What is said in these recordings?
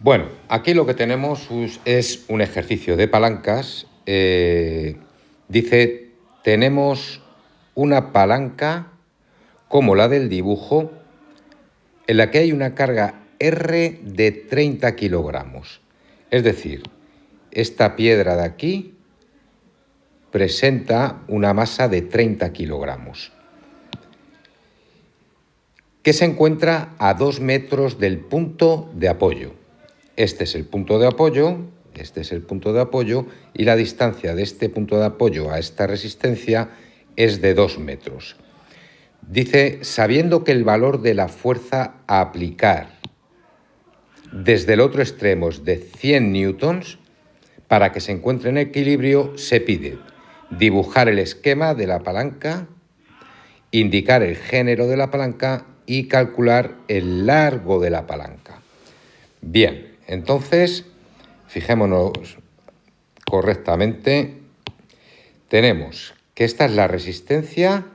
Bueno, aquí lo que tenemos es un ejercicio de palancas. Dice, tenemos una palanca como la del dibujo, en la que hay una carga R de 30 kilogramos. Es decir, esta piedra de aquí presenta una masa de 30 kilogramos, que se encuentra a 2 metros del punto de apoyo. Este es el punto de apoyo, este es el punto de apoyo, y la distancia de este punto de apoyo a esta resistencia es de 2 metros. Dice, sabiendo que el valor de la fuerza a aplicar desde el otro extremo es de 100 newtons, para que se encuentre en equilibrio se pide dibujar el esquema de la palanca, indicar el género de la palanca y calcular el largo de la palanca. Bien, entonces, fijémonos correctamente. Tenemos que esta es la resistencia,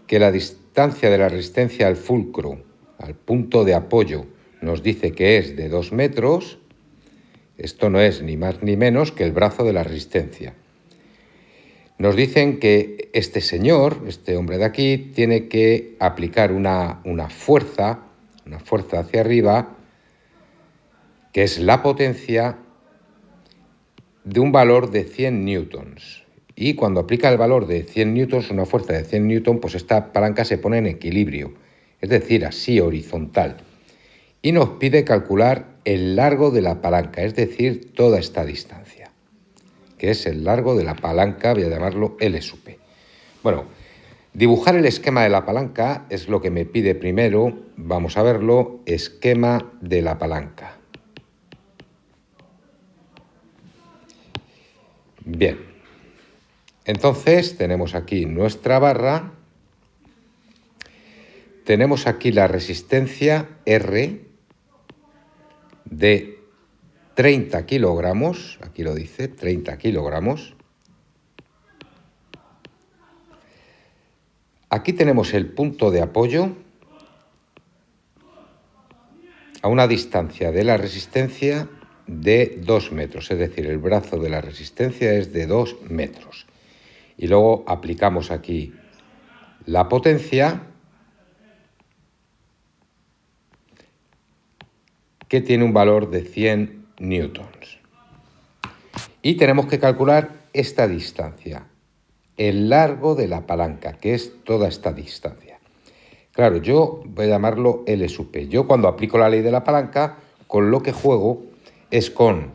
que la distancia de la resistencia al fulcro, al punto de apoyo, nos dice que es de 2 metros. Esto no es ni más ni menos que el brazo de la resistencia. Nos dicen que este señor, este hombre de aquí, tiene que aplicar una fuerza hacia arriba, que es la potencia de un valor de 100 newtons. Y cuando aplica el valor de 100 newtons, una fuerza de 100 newtons, pues esta palanca se pone en equilibrio, es decir, así horizontal. Y nos pide calcular el largo de la palanca, es decir, toda esta distancia, que es el largo de la palanca, voy a llamarlo L sub P. Bueno, dibujar el esquema de la palanca es lo que me pide primero. Vamos a verlo, esquema de la palanca. Bien, entonces tenemos aquí nuestra barra, tenemos aquí la resistencia R de 30 kilogramos, aquí lo dice, 30 kilogramos. Aquí tenemos el punto de apoyo a una distancia de la resistencia de 2 metros, es decir, el brazo de la resistencia es de 2 metros. Y luego aplicamos aquí la potencia, que tiene un valor de 100 newtons. Y tenemos que calcular esta distancia, el largo de la palanca, que es toda esta distancia. Claro, yo voy a llamarlo L sub P. Yo cuando aplico la ley de la palanca, con lo que juego es con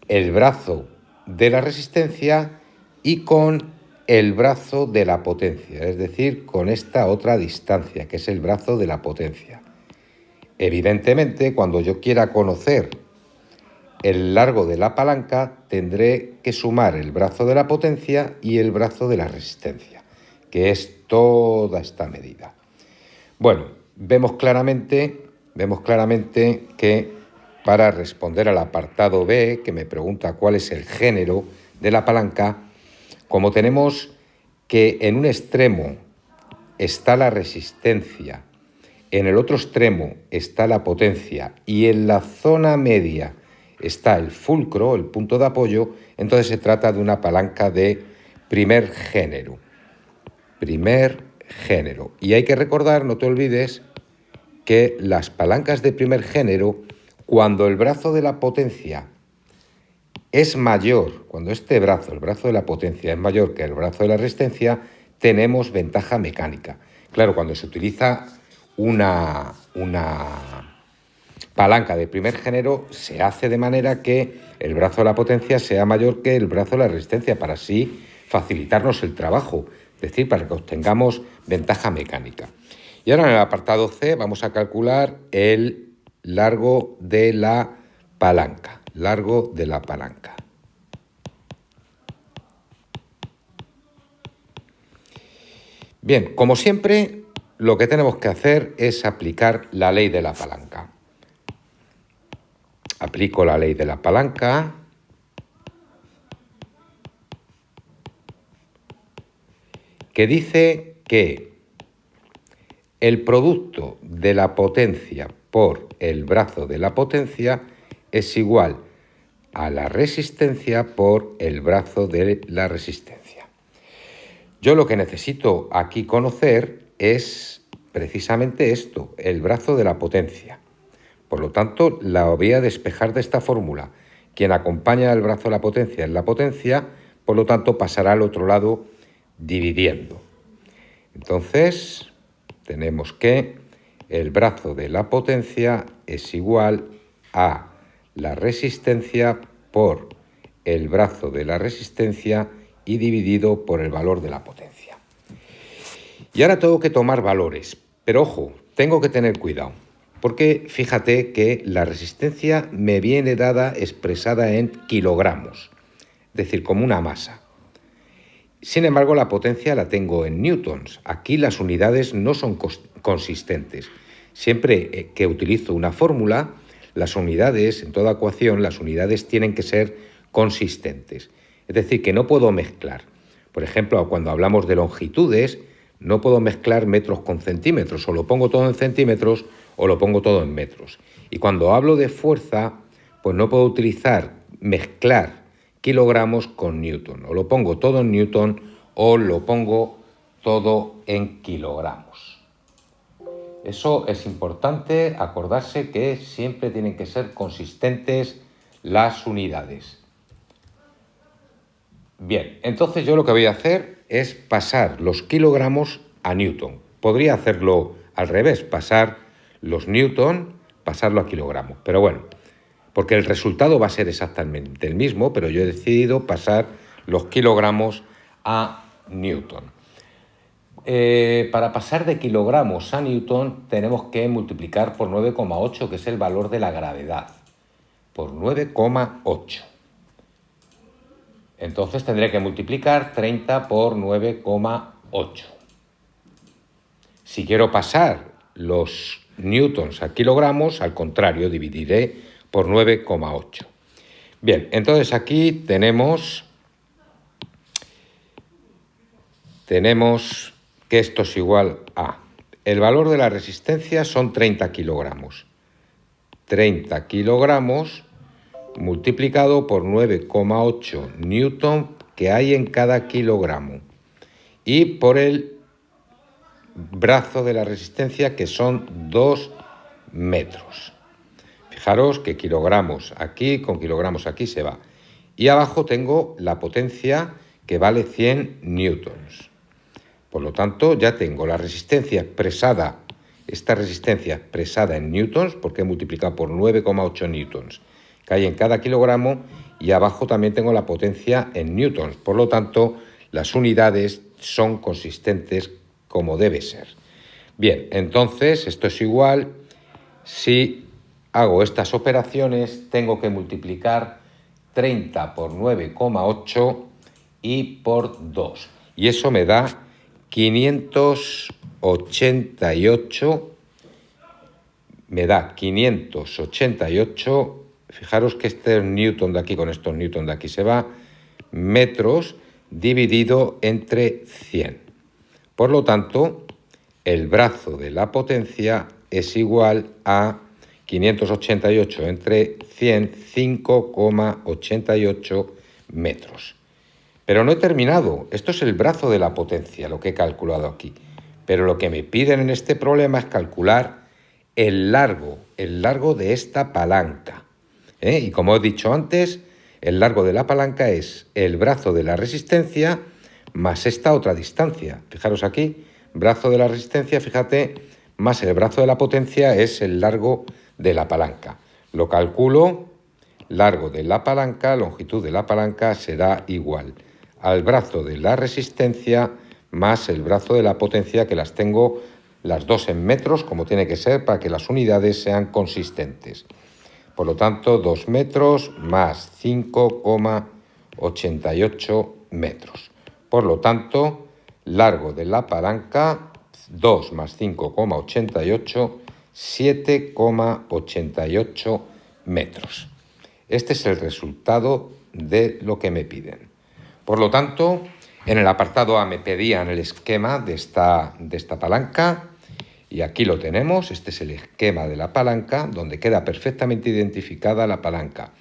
el brazo de la resistencia y con el brazo de la potencia, es decir, con esta otra distancia, que es el brazo de la potencia. Evidentemente, cuando yo quiera conocer el largo de la palanca, tendré que sumar el brazo de la potencia y el brazo de la resistencia, que es toda esta medida. Bueno, vemos claramente que para responder al apartado B, que me pregunta cuál es el género de la palanca, como tenemos que en un extremo está la resistencia, en el otro extremo está la potencia y en la zona media está el fulcro, el punto de apoyo, entonces se trata de una palanca de primer género. Primer género. Y hay que recordar, no te olvides, que las palancas de primer género, cuando el brazo de la potencia es mayor, cuando este brazo, el brazo de la potencia, es mayor que el brazo de la resistencia, tenemos ventaja mecánica. Claro, cuando se utiliza una palanca de primer género, se hace de manera que el brazo de la potencia sea mayor que el brazo de la resistencia, para así facilitarnos el trabajo, es decir, para que obtengamos ventaja mecánica. Y ahora en el apartado C vamos a calcular el largo de la palanca. Largo de la palanca. Bien, como siempre, lo que tenemos que hacer es aplicar la ley de la palanca. Aplico la ley de la palanca. Que dice que el producto de la potencia por el brazo de la potencia es igual a la resistencia por el brazo de la resistencia. Yo lo que necesito aquí conocer es precisamente esto, el brazo de la potencia. Por lo tanto, la voy a despejar de esta fórmula. Quien acompaña al brazo de la potencia es la potencia, por lo tanto pasará al otro lado dividiendo. Entonces, tenemos que el brazo de la potencia es igual a la resistencia por el brazo de la resistencia y dividido por el valor de la potencia. Y ahora tengo que tomar valores, pero ojo, tengo que tener cuidado, porque fíjate que la resistencia me viene dada expresada en kilogramos, es decir, como una masa. Sin embargo, la potencia la tengo en newtons. Aquí las unidades no son consistentes. Siempre que utilizo una fórmula, las unidades, en toda ecuación, las unidades tienen que ser consistentes. Es decir, que no puedo mezclar. Por ejemplo, cuando hablamos de longitudes, no puedo mezclar metros con centímetros. O lo pongo todo en centímetros o lo pongo todo en metros. Y cuando hablo de fuerza, pues no puedo mezclar kilogramos con newton. O lo pongo todo en newton o lo pongo todo en kilogramos. Eso es importante, acordarse que siempre tienen que ser consistentes las unidades. Bien, entonces yo lo que voy a hacer es pasar los kilogramos a newton. Podría hacerlo al revés, pasar los newton, pasarlo a kilogramos. Pero bueno, porque el resultado va a ser exactamente el mismo, pero yo he decidido pasar los kilogramos a newton. Para pasar de kilogramos a newton tenemos que multiplicar por 9,8, que es el valor de la gravedad, por 9,8. Entonces tendré que multiplicar 30 por 9,8. Si quiero pasar los newtons a kilogramos, al contrario, dividiré por 9,8. Bien, entonces aquí tenemos que esto es igual a... El valor de la resistencia son 30 kilogramos. 30 kilogramos multiplicado por 9,8 newton que hay en cada kilogramo. Y por el brazo de la resistencia, que son 2 metros. Fijaros que kilogramos aquí con kilogramos aquí se va. Y abajo tengo la potencia, que vale 100 newtons. Por lo tanto, ya tengo la resistencia expresada, esta resistencia expresada en newtons, porque he multiplicado por 9,8 newtons que hay en cada kilogramo, y abajo también tengo la potencia en newtons. Por lo tanto, las unidades son consistentes como debe ser. Bien, entonces esto es igual. Si hago estas operaciones, tengo que multiplicar 30 por 9,8 y por 2. Y eso me da 588. Me da 588. Fijaros que este newton de aquí con estos newton de aquí se va. Metros dividido entre 100. Por lo tanto, el brazo de la potencia es igual a 588 entre 100, 5,88 metros. Pero no he terminado. Esto es el brazo de la potencia, lo que he calculado aquí. Pero lo que me piden en este problema es calcular el largo de esta palanca. Y como he dicho antes, el largo de la palanca es el brazo de la resistencia más esta otra distancia. Fijaros aquí, brazo de la resistencia, fíjate, más el brazo de la potencia es el largo de la palanca. Lo calculo, largo de la palanca, longitud de la palanca será igual al brazo de la resistencia más el brazo de la potencia, que las tengo las dos en metros, como tiene que ser para que las unidades sean consistentes. Por lo tanto, 2 metros más 5,88 metros. Por lo tanto, largo de la palanca, 2 más 5,88, 7,88 metros. Este es el resultado de lo que me piden. Por lo tanto, en el apartado A me pedían el esquema de esta palanca, Y aquí lo tenemos, este es el esquema de la palanca, donde queda perfectamente identificada la palanca.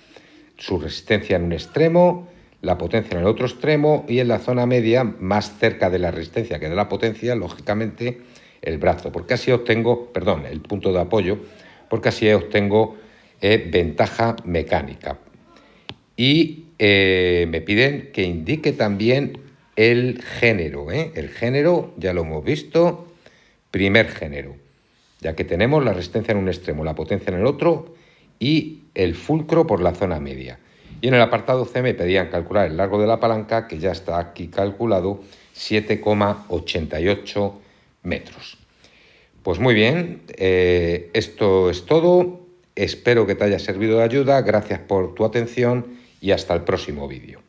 Su resistencia en un extremo, la potencia en el otro extremo y en la zona media, más cerca de la resistencia que de la potencia, lógicamente, el brazo, porque así obtengo, perdón, el punto de apoyo, porque así obtengo ventaja mecánica. Y me piden que indique también el género. El género, ya lo hemos visto, primer género, ya que tenemos la resistencia en un extremo, la potencia en el otro y el fulcro por la zona media. Y en el apartado C me pedían calcular el largo de la palanca, que ya está aquí calculado, 7,88 metros. Pues muy bien, esto es todo. Espero que te haya servido de ayuda. Gracias por tu atención y hasta el próximo vídeo.